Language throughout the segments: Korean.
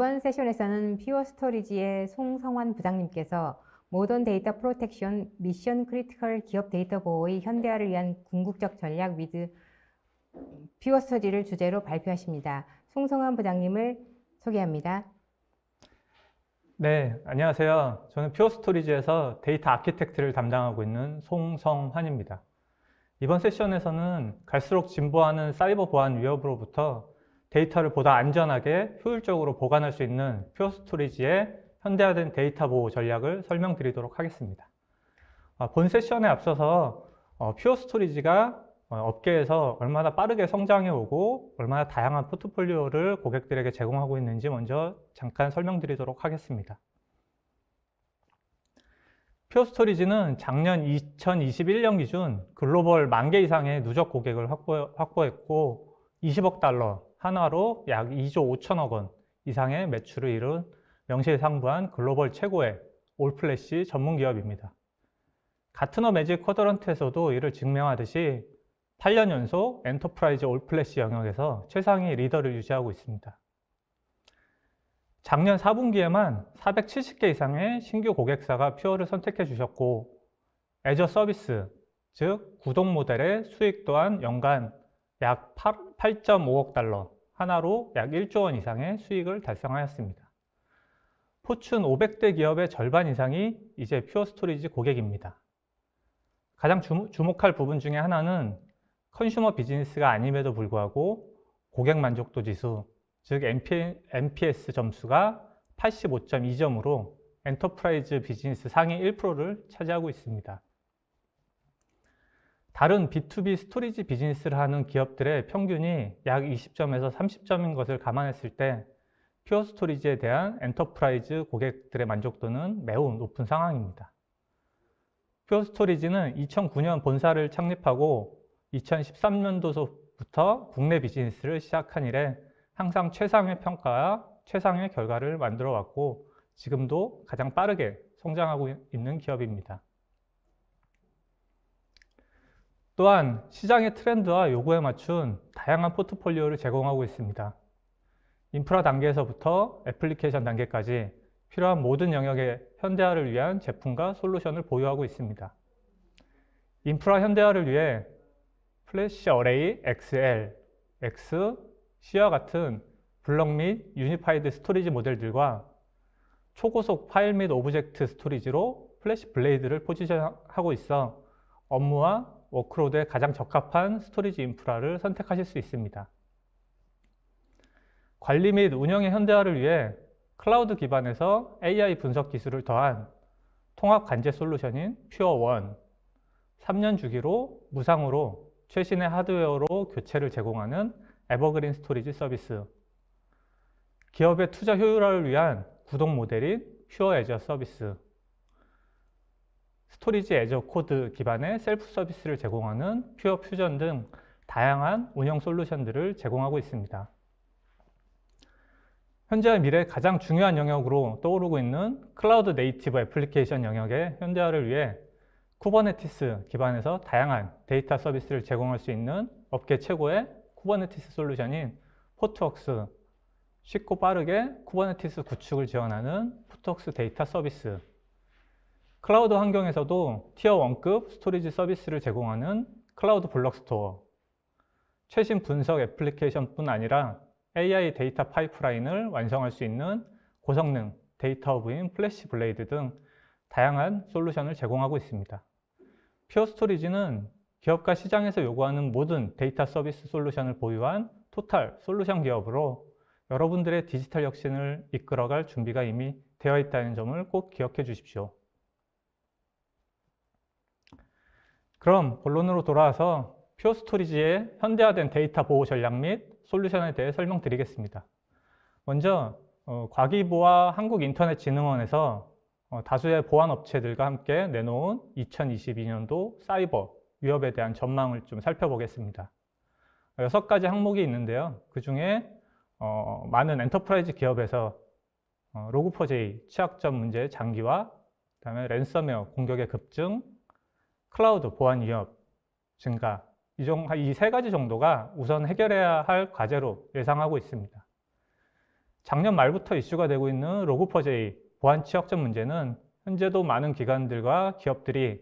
이번 세션에서는 퓨어스토리지의 송성환 부장님께서 모던 데이터 프로텍션 미션 크리티컬 기업 데이터 보호의 현대화를 위한 궁극적 전략 위드 퓨어스토리지를 주제로 발표하십니다. 송성환 부장님을 소개합니다. 네, 안녕하세요. 저는 퓨어스토리지에서 데이터 아키텍트를 담당하고 있는 송성환입니다. 이번 세션에서는 갈수록 진보하는 사이버 보안 위협으로부터 데이터를 보다 안전하게 효율적으로 보관할 수 있는 퓨어스토리지의 현대화된 데이터 보호 전략을 설명드리도록 하겠습니다. 본 세션에 앞서서 퓨어스토리지가 업계에서 얼마나 빠르게 성장해 오고 얼마나 다양한 포트폴리오를 고객들에게 제공하고 있는지 먼저 잠깐 설명드리도록 하겠습니다. 퓨어스토리지는 작년 2021년 기준 글로벌 10,000개 이상의 누적 고객을 확보했고 20억 달러, 한화로 약 2조 5천억 원 이상의 매출을 이룬 명실상부한 글로벌 최고의 올플래시 전문 기업입니다. 가트너 매직 쿼드런트에서도 이를 증명하듯이 8년 연속 엔터프라이즈 올플래시 영역에서 최상위 리더를 유지하고 있습니다. 작년 4분기에만 470개 이상의 신규 고객사가 퓨어를 선택해 주셨고 애저 서비스, 즉 구독 모델의 수익 또한 연간 약 8.5억 달러, 하나로 약 1조 원 이상의 수익을 달성하였습니다. 포춘 500대 기업의 절반 이상이 이제 퓨어스토리지 고객입니다. 가장 주목할 부분 중에 하나는 컨슈머 비즈니스가 아님에도 불구하고 고객 만족도 지수, 즉 NPS 점수가 85.2점으로 엔터프라이즈 비즈니스 상위 1%를 차지하고 있습니다. 다른 B2B 스토리지 비즈니스를 하는 기업들의 평균이 약 20점에서 30점인 것을 감안했을 때 퓨어스토리지에 대한 엔터프라이즈 고객들의 만족도는 매우 높은 상황입니다. 퓨어스토리지는 2009년 본사를 창립하고 2013년도부터 국내 비즈니스를 시작한 이래 항상 최상의 평가와 최상의 결과를 만들어 왔고 지금도 가장 빠르게 성장하고 있는 기업입니다. 또한 시장의 트렌드와 요구에 맞춘 다양한 포트폴리오를 제공하고 있습니다. 인프라 단계에서부터 애플리케이션 단계까지 필요한 모든 영역의 현대화를 위한 제품과 솔루션을 보유하고 있습니다. 인프라 현대화를 위해 플래시 어레이 XL, X, C와 같은 블럭 및 유니파이드 스토리지 모델들과 초고속 파일 및 오브젝트 스토리지로 플래시 블레이드를 포지션하고 있어 업무와 워크로드에 가장 적합한 스토리지 인프라를 선택하실 수 있습니다. 관리 및 운영의 현대화를 위해 클라우드 기반에서 AI 분석 기술을 더한 통합 관제 솔루션인 퓨어원, 3년 주기로 무상으로 최신의 하드웨어로 교체를 제공하는 에버그린 스토리지 서비스, 기업의 투자 효율화를 위한 구독 모델인 퓨어 애저 서비스, 스토리지 애저 코드 기반의 셀프 서비스를 제공하는 퓨어 퓨전 등 다양한 운영 솔루션들을 제공하고 있습니다. 현재와 미래의 가장 중요한 영역으로 떠오르고 있는 클라우드 네이티브 애플리케이션 영역의 현대화를 위해 쿠버네티스 기반에서 다양한 데이터 서비스를 제공할 수 있는 업계 최고의 쿠버네티스 솔루션인 포트웍스, 쉽고 빠르게 쿠버네티스 구축을 지원하는 포트웍스 데이터 서비스, 클라우드 환경에서도 티어 1급 스토리지 서비스를 제공하는 클라우드 블럭 스토어, 최신 분석 애플리케이션뿐 아니라 AI 데이터 파이프라인을 완성할 수 있는 고성능 데이터 허브인 플래시 블레이드 등 다양한 솔루션을 제공하고 있습니다. 퓨어스토리지는 기업과 시장에서 요구하는 모든 데이터 서비스 솔루션을 보유한 토탈 솔루션 기업으로 여러분들의 디지털 혁신을 이끌어갈 준비가 이미 되어 있다는 점을 꼭 기억해 주십시오. 그럼 본론으로 돌아와서 퓨어스토리지의 현대화된 데이터 보호 전략 및 솔루션에 대해 설명드리겠습니다. 먼저 과기부와 한국인터넷진흥원에서 다수의 보안 업체들과 함께 내놓은 2022년도 사이버 위협에 대한 전망을 좀 살펴보겠습니다. 6가지 항목이 있는데요. 그 중에 많은 엔터프라이즈 기업에서 로그4j 취약점 문제의 장기화, 그다음에 랜섬웨어 공격의 급증, 클라우드 보안 위협 증가, 이 3가지 정도가 우선 해결해야 할 과제로 예상하고 있습니다. 작년 말부터 이슈가 되고 있는 로그4j 보안 취약점 문제는 현재도 많은 기관들과 기업들이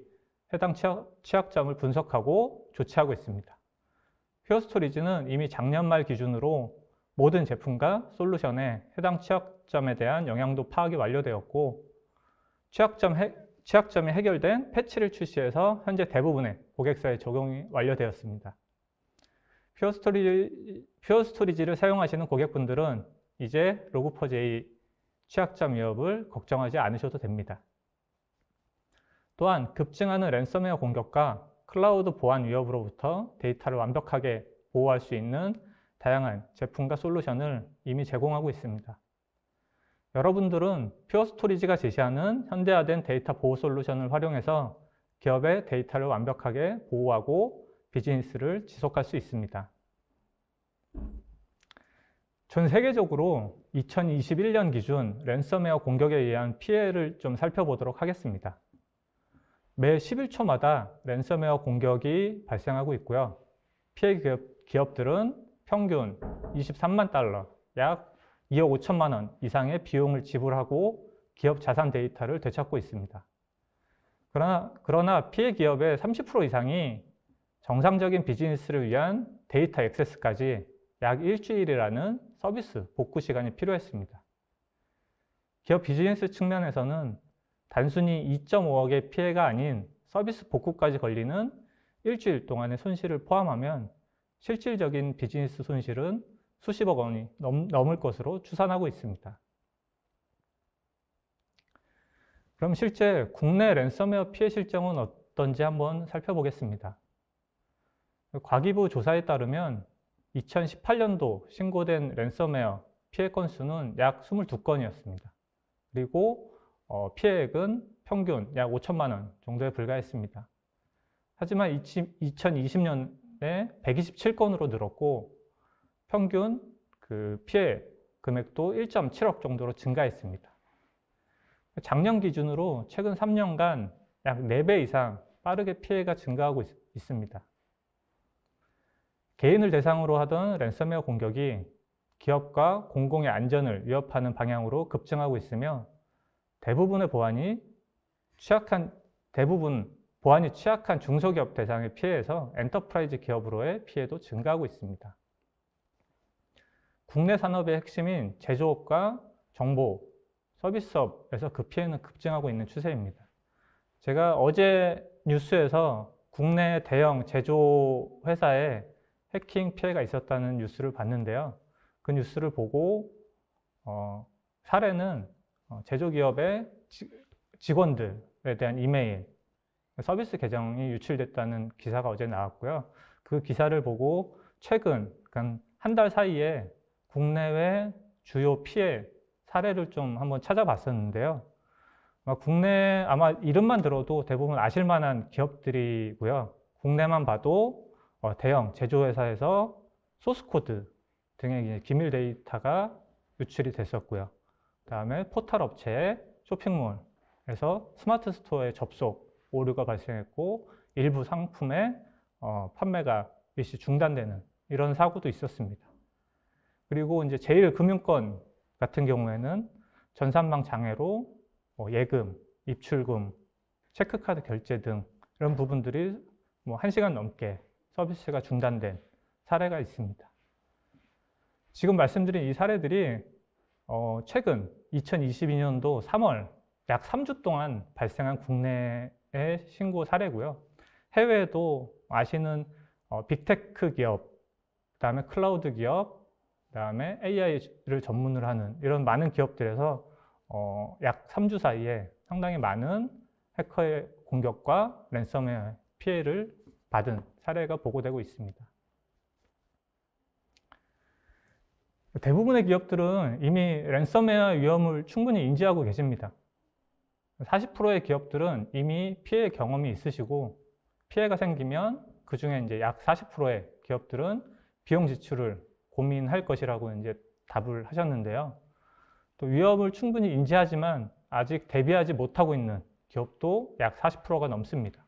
해당 취약점을 분석하고 조치하고 있습니다. 퓨어스토리지는 이미 작년 말 기준으로 모든 제품과 솔루션에 해당 취약점에 대한 영향도 파악이 완료되었고, 취약점이 해결된 패치를 출시해서 현재 대부분의 고객사에 적용이 완료되었습니다. 퓨어스토리지를 사용하시는 고객분들은 이제 로그4j 취약점 위협을 걱정하지 않으셔도 됩니다. 또한 급증하는 랜섬웨어 공격과 클라우드 보안 위협으로부터 데이터를 완벽하게 보호할 수 있는 다양한 제품과 솔루션을 이미 제공하고 있습니다. 여러분들은 퓨어스토리지가 제시하는 현대화된 데이터 보호 솔루션을 활용해서 기업의 데이터를 완벽하게 보호하고 비즈니스를 지속할 수 있습니다. 전 세계적으로 2021년 기준 랜섬웨어 공격에 의한 피해를 좀 살펴보도록 하겠습니다. 매 11초마다 랜섬웨어 공격이 발생하고 있고요. 피해 기업들은 평균 23만 달러, 약 2억 5천만 원 이상의 비용을 지불하고 기업 자산 데이터를 되찾고 있습니다. 그러나 피해 기업의 30% 이상이 정상적인 비즈니스를 위한 데이터 액세스까지 약 일주일이라는 서비스 복구 시간이 필요했습니다. 기업 비즈니스 측면에서는 단순히 2.5억의 피해가 아닌 서비스 복구까지 걸리는 일주일 동안의 손실을 포함하면 실질적인 비즈니스 손실은 수십억 원이 넘을 것으로 추산하고 있습니다. 그럼 실제 국내 랜섬웨어 피해 실정은 어떤지 한번 살펴보겠습니다. 과기부 조사에 따르면 2018년도 신고된 랜섬웨어 피해 건수는 약 22건이었습니다. 그리고 피해액은 평균 약 5천만 원 정도에 불과했습니다. 하지만 2020년에 127건으로 늘었고 평균 피해 금액도 1.7억 정도로 증가했습니다. 작년 기준으로 최근 3년간 약 4배 이상 빠르게 피해가 증가하고 있습니다. 개인을 대상으로 하던 랜섬웨어 공격이 기업과 공공의 안전을 위협하는 방향으로 급증하고 있으며 대부분 보안이 취약한 중소기업 대상의 피해에서 엔터프라이즈 기업으로의 피해도 증가하고 있습니다. 국내 산업의 핵심인 제조업과 정보, 서비스업에서 그 피해는 급증하고 있는 추세입니다. 제가 어제 뉴스에서 국내 대형 제조 회사에 해킹 피해가 있었다는 뉴스를 봤는데요. 그 뉴스를 보고 사례는 제조기업의 직원들에 대한 이메일, 서비스 계정이 유출됐다는 기사가 어제 나왔고요. 그 기사를 보고 최근, 그러니까 한 달 사이에 국내외 주요 피해 사례를 좀 한번 찾아봤었는데요. 국내 아마 이름만 들어도 대부분 아실 만한 기업들이고요. 국내만 봐도 대형 제조회사에서 소스코드 등의 기밀 데이터가 유출이 됐었고요. 그 다음에 포털 업체의 쇼핑몰에서 스마트 스토어에 접속 오류가 발생했고 일부 상품의 판매가 일시 중단되는 이런 사고도 있었습니다. 그리고 이제 제1금융권 같은 경우에는 전산망 장애로 예금, 입출금, 체크카드 결제 등 이런 부분들이 1시간 넘게 서비스가 중단된 사례가 있습니다. 지금 말씀드린 이 사례들이 최근 2022년도 3월 약 3주 동안 발생한 국내의 신고 사례고요. 해외에도 아시는 빅테크 기업, 그다음에 클라우드 기업, 그다음에 AI를 전문으로 하는 이런 많은 기업들에서 약 3주 사이에 상당히 많은 해커의 공격과 랜섬웨어 피해를 받은 사례가 보고되고 있습니다. 대부분의 기업들은 이미 랜섬웨어 위험을 충분히 인지하고 계십니다. 40%의 기업들은 이미 피해 경험이 있으시고 피해가 생기면 그 중에 이제 약 40%의 기업들은 비용 지출을 고민할 것이라고 이제 답을 하셨는데요. 또 위험을 충분히 인지하지만 아직 대비하지 못하고 있는 기업도 약 40%가 넘습니다.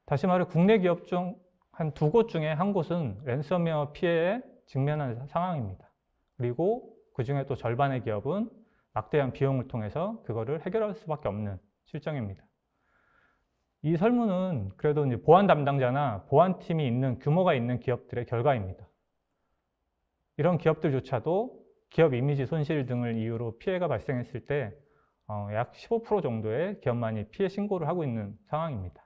다시 말해 국내 기업 중 한 2곳 중에 한 곳은 랜섬웨어 피해에 직면한 상황입니다. 그리고 그 중에 또 절반의 기업은 막대한 비용을 통해서 그거를 해결할 수밖에 없는 실정입니다. 이 설문은 그래도 이제 보안 담당자나 보안팀이 있는 규모가 있는 기업들의 결과입니다. 이런 기업들조차도 기업 이미지 손실 등을 이유로 피해가 발생했을 때 약 15% 정도의 기업만이 피해 신고를 하고 있는 상황입니다.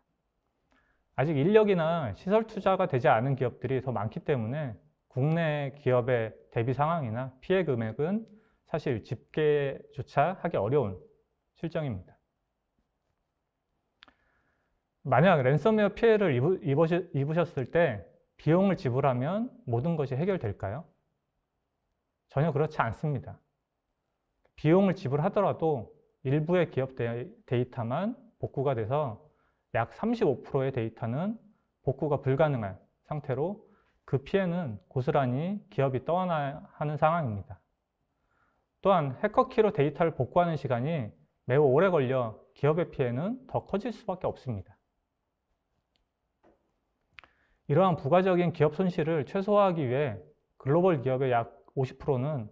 아직 인력이나 시설 투자가 되지 않은 기업들이 더 많기 때문에 국내 기업의 대비 상황이나 피해 금액은 사실 집계조차 하기 어려운 실정입니다. 만약 랜섬웨어 피해를 입으셨을 때 비용을 지불하면 모든 것이 해결될까요? 전혀 그렇지 않습니다. 비용을 지불하더라도 일부의 기업 데이터만 복구가 돼서 약 35%의 데이터는 복구가 불가능한 상태로 그 피해는 고스란히 기업이 떠안아야 하는 상황입니다. 또한 해커키로 데이터를 복구하는 시간이 매우 오래 걸려 기업의 피해는 더 커질 수밖에 없습니다. 이러한 부가적인 기업 손실을 최소화하기 위해 글로벌 기업의 약 50%는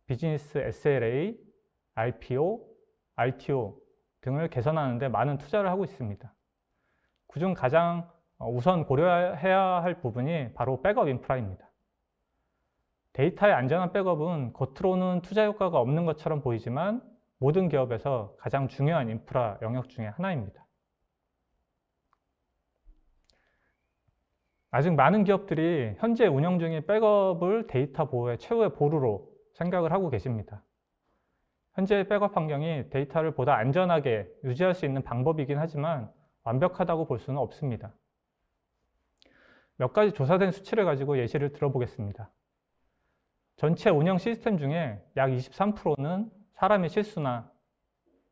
비즈니스 SLA, RPO, RTO 등을 개선하는 데 많은 투자를 하고 있습니다. 그중 가장 우선 고려해야 할 부분이 바로 백업 인프라입니다. 데이터의 안전한 백업은 겉으로는 투자 효과가 없는 것처럼 보이지만 모든 기업에서 가장 중요한 인프라 영역 중에 하나입니다. 아직 많은 기업들이 현재 운영 중인 백업을 데이터 보호의 최후의 보루로 생각을 하고 계십니다. 현재의 백업 환경이 데이터를 보다 안전하게 유지할 수 있는 방법이긴 하지만 완벽하다고 볼 수는 없습니다. 몇 가지 조사된 수치를 가지고 예시를 들어보겠습니다. 전체 운영 시스템 중에 약 23%는 사람의 실수나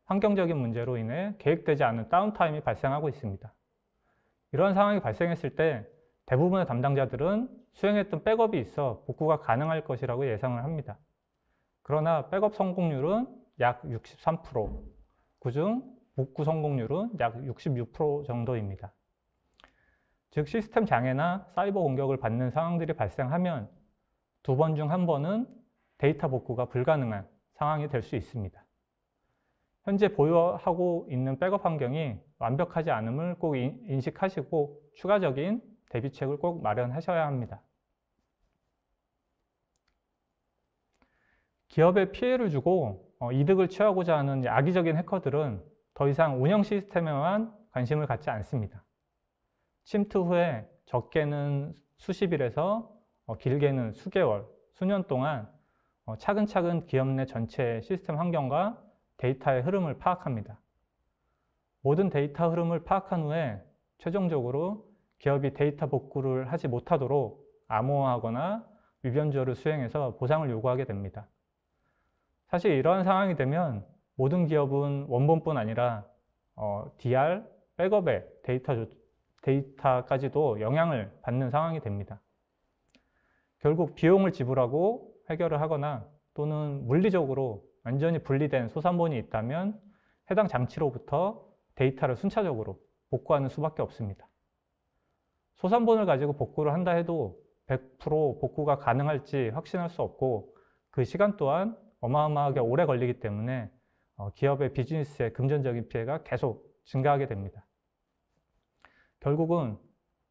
환경적인 문제로 인해 계획되지 않은 다운타임이 발생하고 있습니다. 이러한 상황이 발생했을 때 대부분의 담당자들은 수행했던 백업이 있어 복구가 가능할 것이라고 예상을 합니다. 그러나 백업 성공률은 약 63%, 그중 복구 성공률은 약 66% 정도입니다. 즉 시스템 장애나 사이버 공격을 받는 상황들이 발생하면 2번 중 1번은 데이터 복구가 불가능한 상황이 될 수 있습니다. 현재 보유하고 있는 백업 환경이 완벽하지 않음을 꼭 인식하시고 추가적인 대비책을 꼭 마련하셔야 합니다. 기업에 피해를 주고 이득을 취하고자 하는 악의적인 해커들은 더 이상 운영 시스템에만 관심을 갖지 않습니다. 침투 후에 적게는 수십일에서 길게는 수개월, 수년 동안 차근차근 기업 내 전체 시스템 환경과 데이터의 흐름을 파악합니다. 모든 데이터 흐름을 파악한 후에 최종적으로 기업이 데이터 복구를 하지 못하도록 암호화하거나 위변조를 수행해서 보상을 요구하게 됩니다. 사실 이러한 상황이 되면 모든 기업은 원본뿐 아니라 DR, 백업의 데이터까지도 영향을 받는 상황이 됩니다. 결국 비용을 지불하고 해결을 하거나 또는 물리적으로 완전히 분리된 소산본이 있다면 해당 장치로부터 데이터를 순차적으로 복구하는 수밖에 없습니다. 소산본을 가지고 복구를 한다 해도 100% 복구가 가능할지 확신할 수 없고 그 시간 또한 어마어마하게 오래 걸리기 때문에 기업의 비즈니스의 금전적인 피해가 계속 증가하게 됩니다. 결국은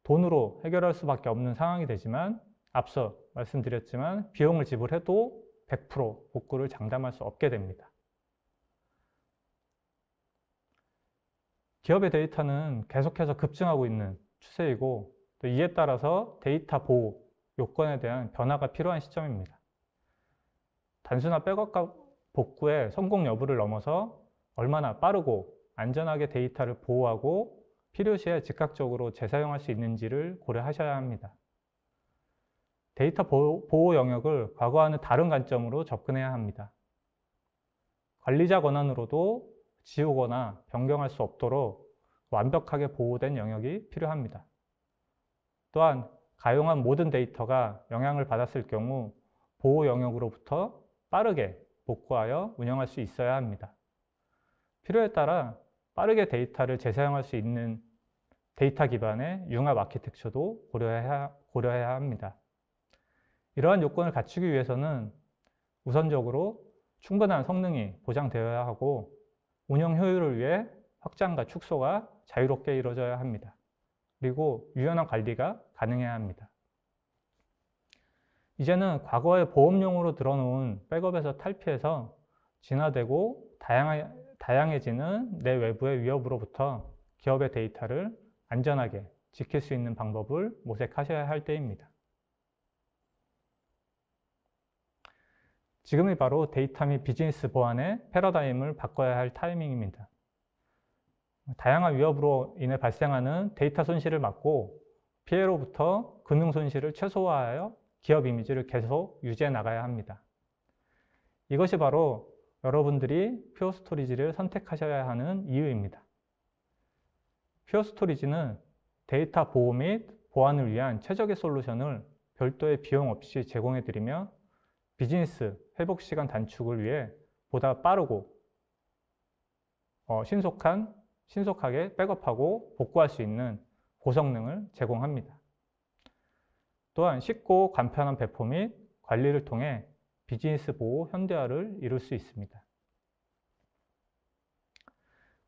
돈으로 해결할 수밖에 없는 상황이 되지만 앞서 말씀드렸지만 비용을 지불해도 100% 복구를 장담할 수 없게 됩니다. 기업의 데이터는 계속해서 급증하고 있는 추세이고 또 이에 따라서 데이터 보호 요건에 대한 변화가 필요한 시점입니다. 단순한 백업과 복구의 성공 여부를 넘어서 얼마나 빠르고 안전하게 데이터를 보호하고 필요시에 즉각적으로 재사용할 수 있는지를 고려하셔야 합니다. 데이터 보호 영역을 과거와는 다른 관점으로 접근해야 합니다. 관리자 권한으로도 지우거나 변경할 수 없도록 완벽하게 보호된 영역이 필요합니다. 또한 가용한 모든 데이터가 영향을 받았을 경우 보호 영역으로부터 빠르게 복구하여 운영할 수 있어야 합니다. 필요에 따라 빠르게 데이터를 재사용할 수 있는 데이터 기반의 융합 아키텍처도 고려해야 합니다. 이러한 요건을 갖추기 위해서는 우선적으로 충분한 성능이 보장되어야 하고 운영 효율을 위해 확장과 축소가 자유롭게 이루어져야 합니다. 그리고 유연한 관리가 가능해야 합니다. 이제는 과거의 보험용으로 들어놓은 백업에서 탈피해서 진화되고 다양해지는 내 외부의 위협으로부터 기업의 데이터를 안전하게 지킬 수 있는 방법을 모색하셔야 할 때입니다. 지금이 바로 데이터 및 비즈니스 보안의 패러다임을 바꿔야 할 타이밍입니다. 다양한 위협으로 인해 발생하는 데이터 손실을 막고 피해로부터 금융 손실을 최소화하여 기업 이미지를 계속 유지해 나가야 합니다. 이것이 바로 여러분들이 퓨어 스토리지를 선택하셔야 하는 이유입니다. 퓨어 스토리지는 데이터 보호 및 보안을 위한 최적의 솔루션을 별도의 비용 없이 제공해 드리며 비즈니스 회복 시간 단축을 위해 보다 빠르고 신속하게 백업하고 복구할 수 있는 고성능을 제공합니다. 또한 쉽고 간편한 배포 및 관리를 통해 비즈니스 보호 현대화를 이룰 수 있습니다.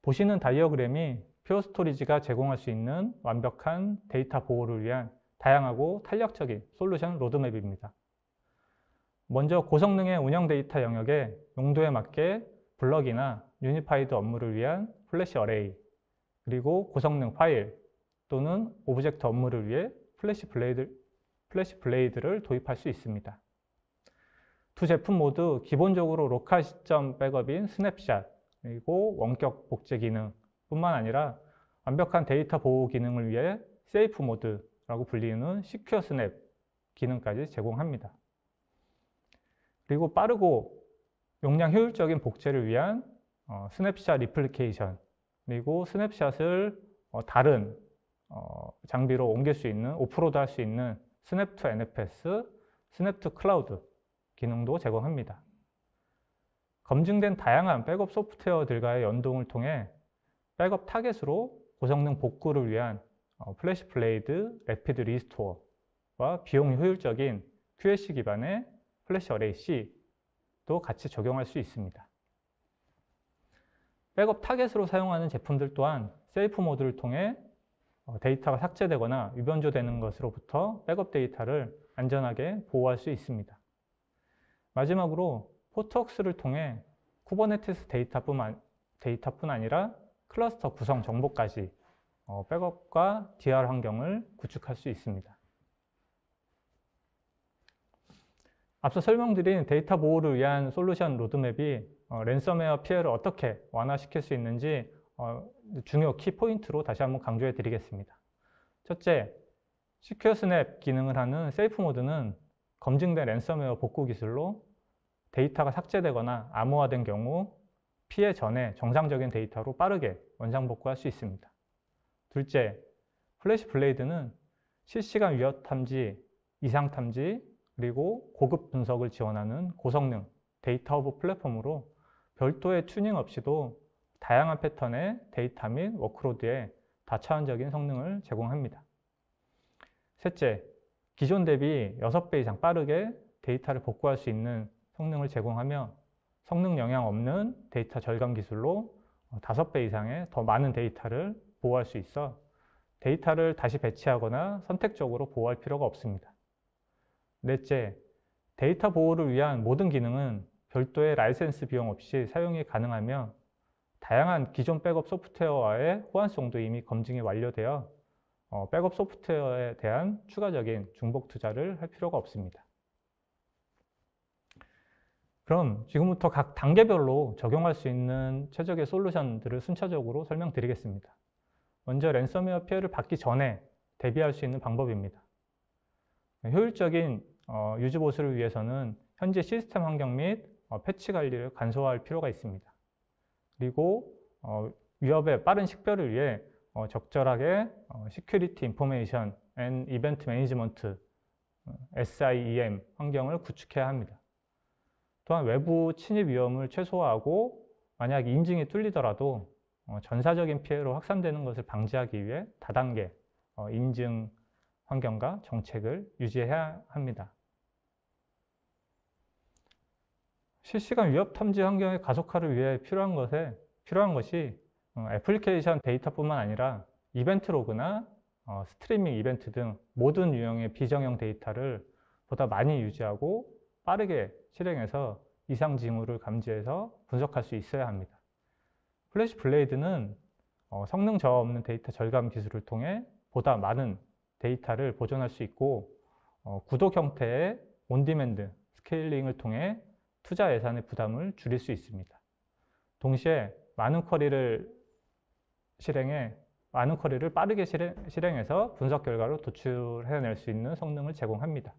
보시는 다이어그램이 퓨어 스토리지가 제공할 수 있는 완벽한 데이터 보호를 위한 다양하고 탄력적인 솔루션 로드맵입니다. 먼저 고성능의 운영 데이터 영역에 용도에 맞게 블럭이나 유니파이드 업무를 위한 플래시 어레이, 그리고 고성능 파일 또는 오브젝트 업무를 위해 플래시 블레이드를 도입할 수 있습니다. 두 제품 모두 기본적으로 로컬 시점 백업인 스냅샷, 그리고 원격 복제 기능 뿐만 아니라 완벽한 데이터 보호 기능을 위해 세이프 모드라고 불리는 시큐어 스냅 기능까지 제공합니다. 그리고 빠르고 용량 효율적인 복제를 위한 스냅샷 리플리케이션, 그리고 스냅샷을 다른 장비로 옮길 수 있는, 오프로드 할 수 있는 스냅 투 NFS, 스냅 투 클라우드 기능도 제공합니다. 검증된 다양한 백업 소프트웨어들과의 연동을 통해 백업 타겟으로 고성능 복구를 위한 플래시 블레이드 래피드 리스토어와 비용 효율적인 QLC 기반의 플래시 어레이 C도 같이 적용할 수 있습니다. 백업 타겟으로 사용하는 제품들 또한 세이프 모드를 통해 데이터가 삭제되거나 위변조되는 것으로부터 백업 데이터를 안전하게 보호할 수 있습니다. 마지막으로 포트웍스를 통해 쿠버네티스 데이터뿐 아니라 클러스터 구성 정보까지 백업과 DR 환경을 구축할 수 있습니다. 앞서 설명드린 데이터 보호를 위한 솔루션 로드맵이 랜섬웨어 피해를 어떻게 완화시킬 수 있는지 중요 키포인트로 다시 한번 강조해 드리겠습니다. 첫째, 시큐어 스냅 기능을 하는 세이프 모드는 검증된 랜섬웨어 복구 기술로 데이터가 삭제되거나 암호화된 경우 피해 전에 정상적인 데이터로 빠르게 원상 복구할 수 있습니다. 둘째, 플래시 블레이드는 실시간 위협 탐지, 이상 탐지, 그리고 고급 분석을 지원하는 고성능 데이터 허브 플랫폼으로 별도의 튜닝 없이도 다양한 패턴의 데이터 및 워크로드에 다차원적인 성능을 제공합니다. 셋째, 기존 대비 6배 이상 빠르게 데이터를 복구할 수 있는 성능을 제공하며 성능 영향 없는 데이터 절감 기술로 5배 이상의 더 많은 데이터를 보호할 수 있어 데이터를 다시 배치하거나 선택적으로 보호할 필요가 없습니다. 넷째, 데이터 보호를 위한 모든 기능은 별도의 라이센스 비용 없이 사용이 가능하며 다양한 기존 백업 소프트웨어와의 호환성도 이미 검증이 완료되어 백업 소프트웨어에 대한 추가적인 중복 투자를 할 필요가 없습니다. 그럼 지금부터 각 단계별로 적용할 수 있는 최적의 솔루션들을 순차적으로 설명드리겠습니다. 먼저 랜섬웨어 피해를 받기 전에 대비할 수 있는 방법입니다. 효율적인 유지 보수를 위해서는 현재 시스템 환경 및 패치 관리를 간소화할 필요가 있습니다. 그리고 위협의 빠른 식별을 위해 적절하게 Security Information and Event Management SIEM 환경을 구축해야 합니다. 또한 외부 침입 위험을 최소화하고 만약 인증이 뚫리더라도 전사적인 피해로 확산되는 것을 방지하기 위해 다단계 인증 환경과 정책을 유지해야 합니다. 실시간 위협 탐지 환경의 가속화를 위해 필요한 것이 애플리케이션 데이터뿐만 아니라 이벤트 로그나 스트리밍 이벤트 등 모든 유형의 비정형 데이터를 보다 많이 유지하고 빠르게 실행해서 이상 징후를 감지해서 분석할 수 있어야 합니다. 플래시 블레이드는 성능 저하 없는 데이터 절감 기술을 통해 보다 많은 데이터를 보존할 수 있고 구독 형태의 온디맨드 스케일링을 통해 투자 예산의 부담을 줄일 수 있습니다. 동시에 많은 쿼리를 빠르게 실행해서 분석 결과로 도출해낼 수 있는 성능을 제공합니다.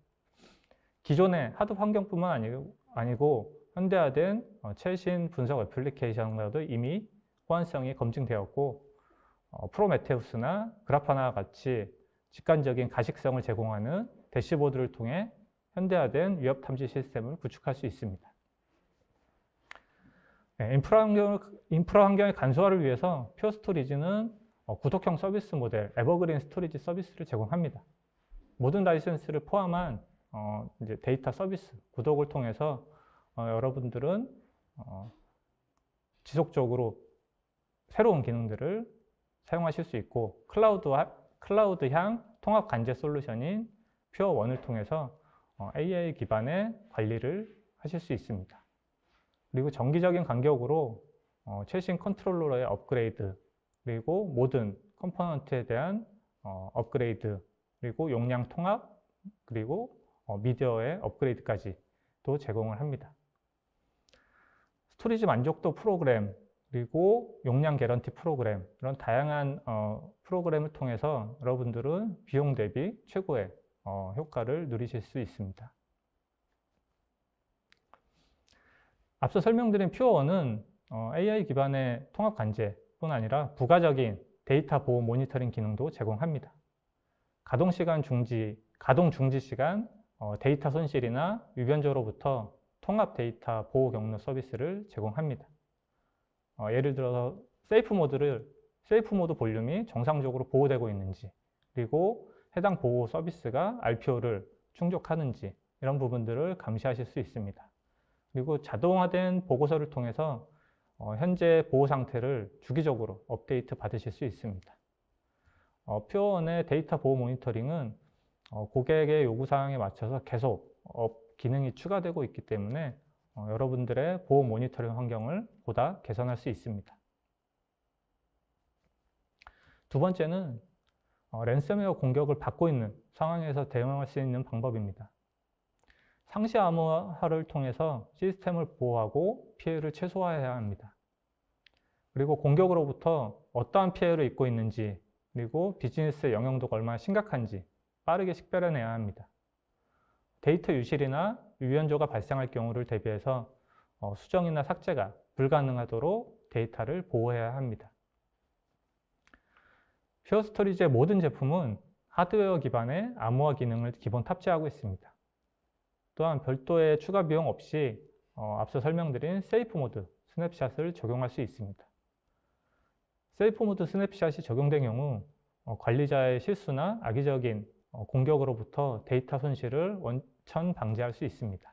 기존의 하드 환경뿐만 아니고 현대화된 최신 분석 애플리케이션과도 이미 호환성이 검증되었고 프로메테우스나 그라파나와 같이 직관적인 가식성을 제공하는 대시보드를 통해 현대화된 위협 탐지 시스템을 구축할 수 있습니다. 인프라 환경의 간소화를 위해서 퓨어 스토리지는 구독형 서비스 모델 에버그린 스토리지 서비스를 제공합니다. 모든 라이센스를 포함한 이제 데이터 서비스 구독을 통해서 여러분들은 지속적으로 새로운 기능들을 사용하실 수 있고 클라우드향 통합 관제 솔루션인 퓨어원을 통해서 AI 기반의 관리를 하실 수 있습니다. 그리고 정기적인 간격으로 최신 컨트롤러의 업그레이드, 그리고 모든 컴포넌트에 대한 업그레이드, 그리고 용량 통합, 그리고 미디어의 업그레이드까지도 제공을 합니다. 스토리지 만족도 프로그램, 그리고 용량 개런티 프로그램, 이런 다양한 프로그램을 통해서 여러분들은 비용 대비 최고의 효과를 누리실 수 있습니다. 앞서 설명드린 퓨어원은 AI 기반의 통합 관제뿐 아니라 부가적인 데이터 보호 모니터링 기능도 제공합니다. 가동 중지 시간, 데이터 손실이나 유변조로부터 통합 데이터 보호 경로 서비스를 제공합니다. 예를 들어서 세이프 모드 볼륨이 정상적으로 보호되고 있는지, 그리고 해당 보호 서비스가 RPO를 충족하는지, 이런 부분들을 감시하실 수 있습니다. 그리고 자동화된 보고서를 통해서 현재 보호 상태를 주기적으로 업데이트 받으실 수 있습니다. 퓨어원의 데이터 보호 모니터링은 고객의 요구사항에 맞춰서 계속 기능이 추가되고 있기 때문에 여러분들의 보호 모니터링 환경을 보다 개선할 수 있습니다. 두 번째는 랜섬웨어 공격을 받고 있는 상황에서 대응할 수 있는 방법입니다. 상시 암호화를 통해서 시스템을 보호하고 피해를 최소화해야 합니다. 그리고 공격으로부터 어떠한 피해를 입고 있는지, 그리고 비즈니스의 영향도가 얼마나 심각한지 빠르게 식별해내야 합니다. 데이터 유실이나 유연조가 발생할 경우를 대비해서 수정이나 삭제가 불가능하도록 데이터를 보호해야 합니다. 퓨어 스토리지의 모든 제품은 하드웨어 기반의 암호화 기능을 기본 탑재하고 있습니다. 또한 별도의 추가 비용 없이 앞서 설명드린 세이프 모드 스냅샷을 적용할 수 있습니다. 세이프 모드 스냅샷이 적용된 경우 관리자의 실수나 악의적인 공격으로부터 데이터 손실을 원천 방지할 수 있습니다.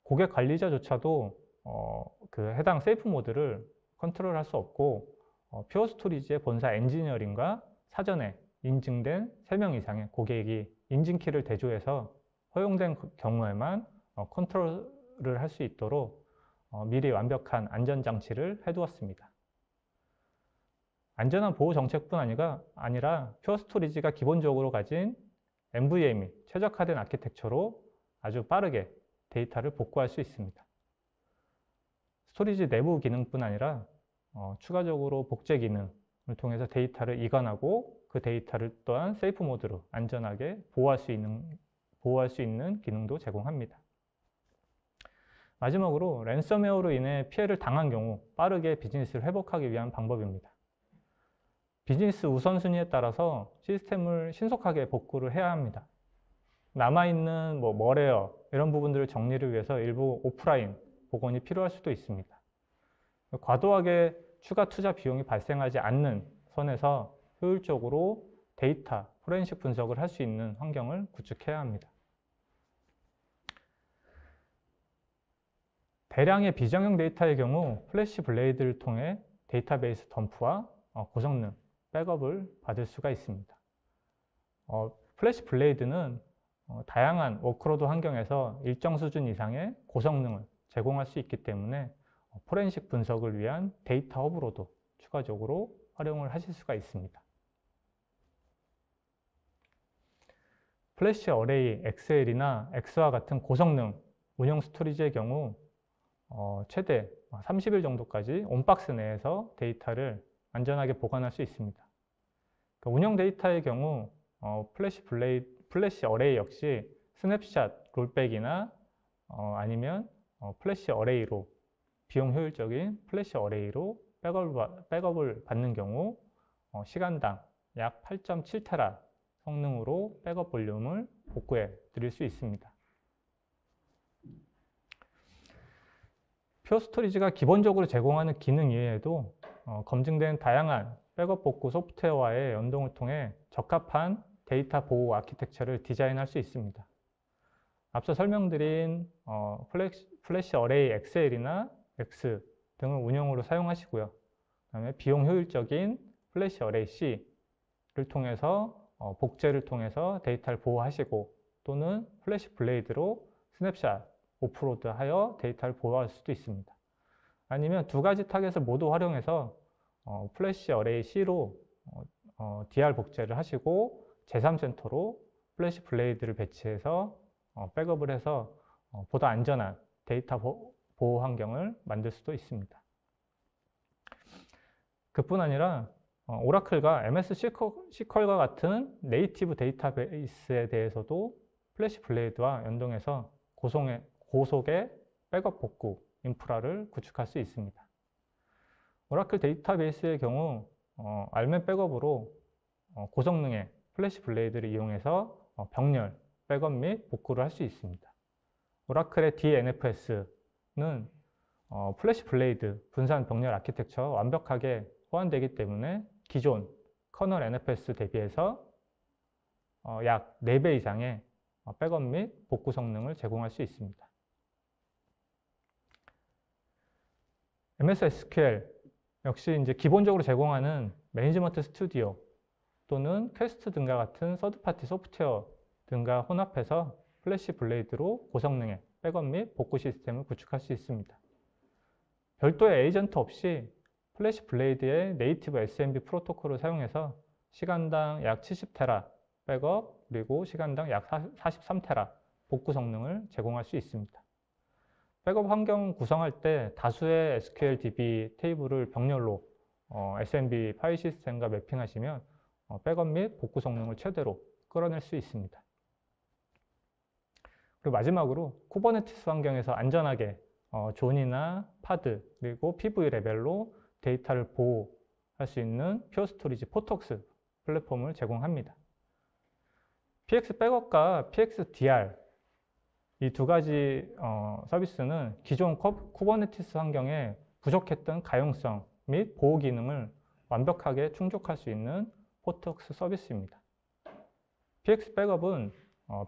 고객 관리자조차도 그 해당 세이프 모드를 컨트롤할 수 없고 퓨어 스토리지의 본사 엔지니어링과 사전에 인증된 3명 이상의 고객이 인증키를 대조해서 허용된 경우에만 컨트롤을 할 수 있도록 미리 완벽한 안전장치를 해두었습니다. 안전한 보호 정책뿐 아니라 퓨어 스토리지가 기본적으로 가진 NVMe 최적화된 아키텍처로 아주 빠르게 데이터를 복구할 수 있습니다. 스토리지 내부 기능뿐 아니라 추가적으로 복제 기능을 통해서 데이터를 이관하고 그 데이터를 또한 세이프 모드로 안전하게 보호할 수 있는 기능도 제공합니다. 마지막으로 랜섬웨어로 인해 피해를 당한 경우 빠르게 비즈니스를 회복하기 위한 방법입니다. 비즈니스 우선순위에 따라서 시스템을 신속하게 복구를 해야 합니다. 남아있는 머레어 이런 부분들을 정리를 위해서 일부 오프라인 복원이 필요할 수도 있습니다. 과도하게 추가 투자 비용이 발생하지 않는 선에서 효율적으로 데이터 포렌식 분석을 할 수 있는 환경을 구축해야 합니다. 대량의 비정형 데이터의 경우 플래시 블레이드를 통해 데이터베이스 덤프와 고성능 백업을 받을 수가 있습니다. 플래시 블레이드는 다양한 워크로드 환경에서 일정 수준 이상의 고성능을 제공할 수 있기 때문에 포렌식 분석을 위한 데이터 허브로도 추가적으로 활용을 하실 수가 있습니다. 플래시 어레이 XL이나 X와 같은 고성능 운영 스토리지의 경우 최대 30일 정도까지 온박스 내에서 데이터를 안전하게 보관할 수 있습니다. 운영 데이터의 경우 플래시 어레이 역시 스냅샷 롤백이나 아니면 플래시 어레이로 비용 효율적인 플래시 어레이로 백업을 받는 경우 시간당 약 8.7테라 성능으로 백업 볼륨을 복구해 드릴 수 있습니다. 퓨어 스토리지가 기본적으로 제공하는 기능 이외에도 검증된 다양한 백업 복구 소프트웨어와의 연동을 통해 적합한 데이터 보호 아키텍처를 디자인할 수 있습니다. 앞서 설명드린 플래시 어레이 XL이나 X 등을 운영으로 사용하시고요. 그다음에 비용 효율적인 플래시 어레이 C를 통해서 복제를 통해서 데이터를 보호하시고 또는 플래시 블레이드로 스냅샷 오프로드 하여 데이터를 보호할 수도 있습니다. 아니면 두 가지 타겟을 모두 활용해서 플래시 어레이 C로 DR 복제를 하시고 제3센터로 플래시 블레이드를 배치해서 백업을 해서 보다 안전한 데이터 보호 환경을 만들 수도 있습니다. 그뿐 아니라 오라클과 MS SQL과 같은 네이티브 데이터베이스에 대해서도 플래시 블레이드와 연동해서 고속의 백업 복구 인프라를 구축할 수 있습니다. 오라클 데이터베이스의 경우 알맨 백업으로 고성능의 플래시 블레이드를 이용해서 병렬, 백업 및 복구를 할 수 있습니다. 오라클의 DNFS는 플래시 블레이드 분산 병렬 아키텍처 완벽하게 호환되기 때문에 기존 커널 NFS 대비해서 약 4배 이상의 백업 및 복구 성능을 제공할 수 있습니다. MS SQL 역시 이제 기본적으로 제공하는 매니지먼트 스튜디오 또는 퀘스트 등과 같은 서드파티 소프트웨어 등과 혼합해서 플래시 블레이드로 고성능의 백업 및 복구 시스템을 구축할 수 있습니다. 별도의 에이전트 없이 플래시 블레이드의 네이티브 SMB 프로토콜을 사용해서 시간당 약 70테라 백업 그리고 시간당 약 43테라 복구 성능을 제공할 수 있습니다. 백업 환경 구성할 때 다수의 SQL DB 테이블을 병렬로 SMB 파일 시스템과 매핑하시면 백업 및 복구 성능을 최대로 끌어낼 수 있습니다. 그리고 마지막으로 쿠버네티스 환경에서 안전하게 존이나 파드 그리고 PV 레벨로 데이터를 보호할 수 있는 퓨어 스토리지 포톡스 플랫폼을 제공합니다. PX 백업과 PX DR 이 두 가지 서비스는 기존 쿠버네티스 환경에 부족했던 가용성 및 보호 기능을 완벽하게 충족할 수 있는 포톡스 서비스입니다. PX 백업은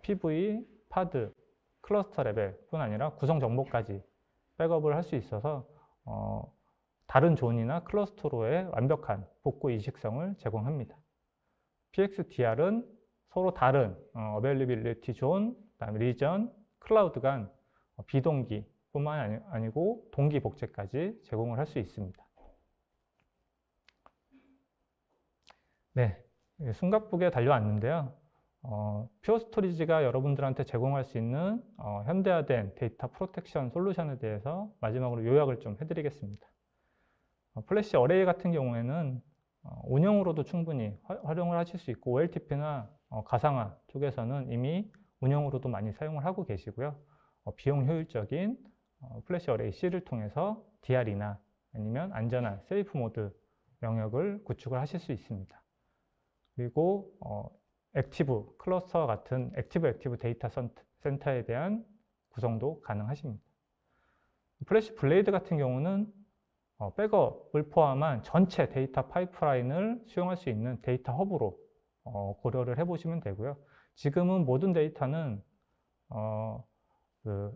PV, 파드, 클러스터 레벨뿐 아니라 구성 정보까지 백업을 할 수 있어서 다른 존이나 클러스터로의 완벽한 복구 이식성을 제공합니다. PXDR은 서로 다른 어베일리빌리티 존, 그다음에 리전, 클라우드 간 비동기뿐만 아니고 동기 복제까지 제공을 할 수 있습니다. 네, 숨가쁘게 달려왔는데요. 퓨어 스토리지가 여러분들한테 제공할 수 있는 현대화된 데이터 프로텍션 솔루션에 대해서 마지막으로 요약을 좀 해드리겠습니다. 플래시 어레이 같은 경우에는 운영으로도 충분히 활용을 하실 수 있고 OLTP나 가상화 쪽에서는 이미 운영으로도 많이 사용을 하고 계시고요. 비용 효율적인 플래시 어레이 C를 통해서 DR이나 아니면 안전한 세이프 모드 영역을 구축을 하실 수 있습니다. 그리고 액티브 클러스터와 같은 액티브 데이터 센터에 대한 구성도 가능하십니다. 플래시 블레이드 같은 경우는 백업을 포함한 전체 데이터 파이프라인을 수용할 수 있는 데이터 허브로 고려를 해보시면 되고요. 지금은 모든 데이터는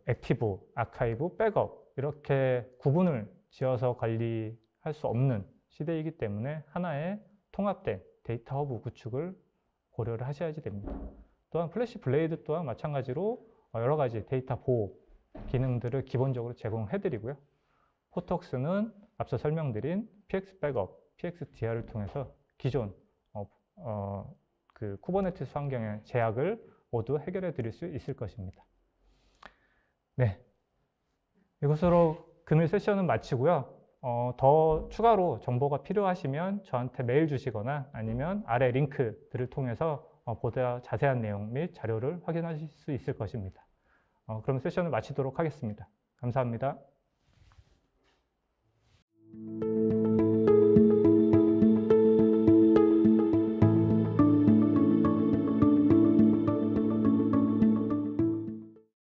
액티브, 아카이브, 백업 이렇게 구분을 지어서 관리할 수 없는 시대이기 때문에 하나의 통합된 데이터 허브 구축을 고려를 하셔야지 됩니다. 또한 플래시 블레이드 또한 마찬가지로 여러 가지 데이터 보호 기능들을 기본적으로 제공해 드리고요. 포톡스는 앞서 설명드린 PX 백업, PX DR을 통해서 기존 그 쿠버네티스 환경의 제약을 모두 해결해 드릴 수 있을 것입니다. 네, 이것으로 금일 세션은 마치고요. 더 추가로 정보가 필요하시면 저한테 메일 주시거나 아니면 아래 링크들을 통해서 보다 자세한 내용 및 자료를 확인하실 수 있을 것입니다. 그럼 세션을 마치도록 하겠습니다. 감사합니다.